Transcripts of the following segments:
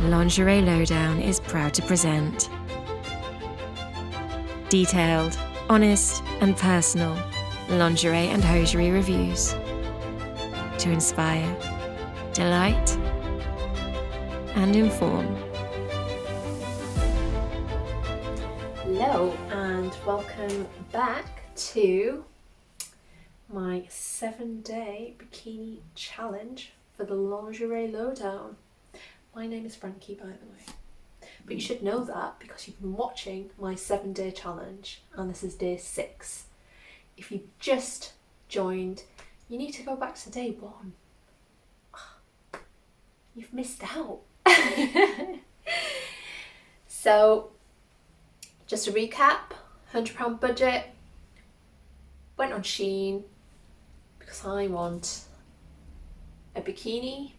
Lingerie Lowdown is proud to present detailed, honest and personal lingerie and hosiery reviews to inspire, delight and inform. Hello and welcome back to my 7-day bikini challenge for the Lingerie Lowdown. My name is Frankii, by the way, but you should know that because you've been watching my 7-day challenge and this is day 6. If you just joined, you need to go back to day 1. You've missed out. So just a recap, £100 budget, went on SHEIN because I want a bikini,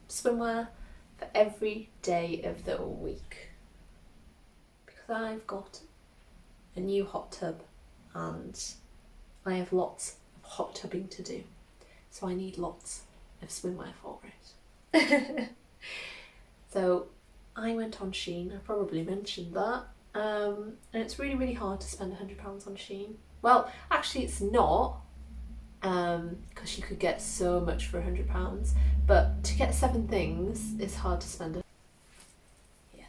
swimwear for every day of the week. Because I've got a new hot tub and I have lots of hot tubbing to do. So I need lots of swimwear for it. So I went on SHEIN, I probably mentioned that. And it's really hard to spend £100 on SHEIN. Well, actually it's not, because you could get so much for £100, but to get 7 things it's hard to spend it. Yeah,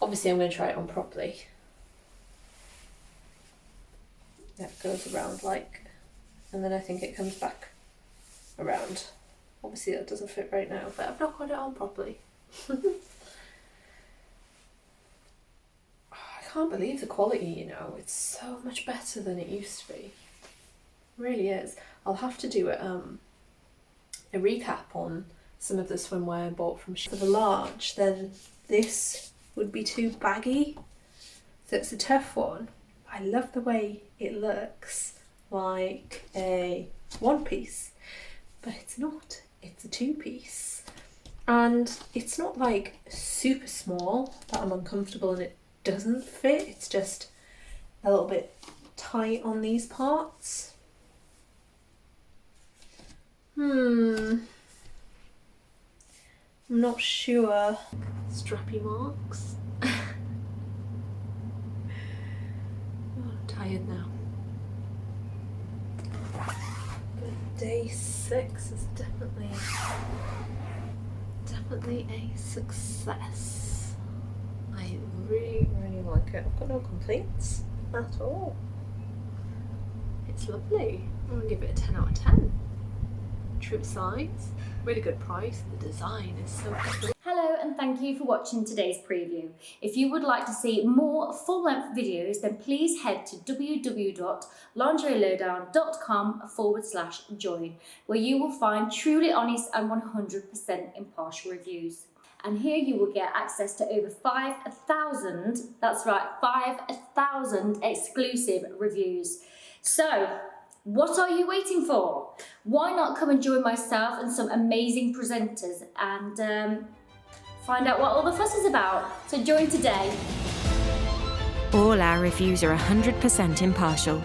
obviously I'm going to try it on properly. That goes around and then I think it comes back around. Obviously that doesn't fit right now, but I've not got it on properly. I can't believe the quality, it's so much better than it used to be. It really is. I'll have to do a recap on some of the swimwear I bought from SHEIN. For the large, then this would be too baggy, so it's a tough one. I love the way it looks like a 1-piece, but it's not. It's a 2-piece. And it's not super small that I'm uncomfortable and it doesn't fit, it's just a little bit tight on these parts. I'm not sure. Strappy marks. Oh, I'm tired now. But day 6 is definitely a success. I really like it. I've got no complaints at all. It's lovely. I'm going to give it a 10 out of 10. True size, really good price. The design is so good. Hello and thank you for watching today's preview. If you would like to see more full-length videos, then please head to www.lingerielowdown.com/join, where you will find truly honest and 100% impartial reviews. And here you will get access to over 5,000, that's right, 5,000 exclusive reviews. So, what are you waiting for? Why not come and join myself and some amazing presenters and find out what all the fuss is about? So join today. All our reviews are 100% impartial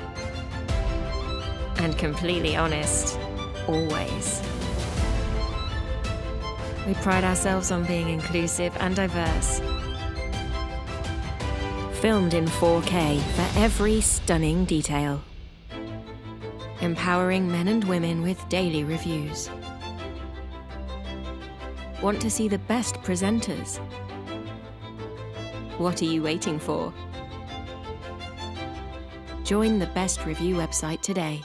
and completely honest, always. We pride ourselves on being inclusive and diverse. Filmed in 4K for every stunning detail. Empowering men and women with daily reviews. Want to see the best presenters? What are you waiting for? Join the best review website today.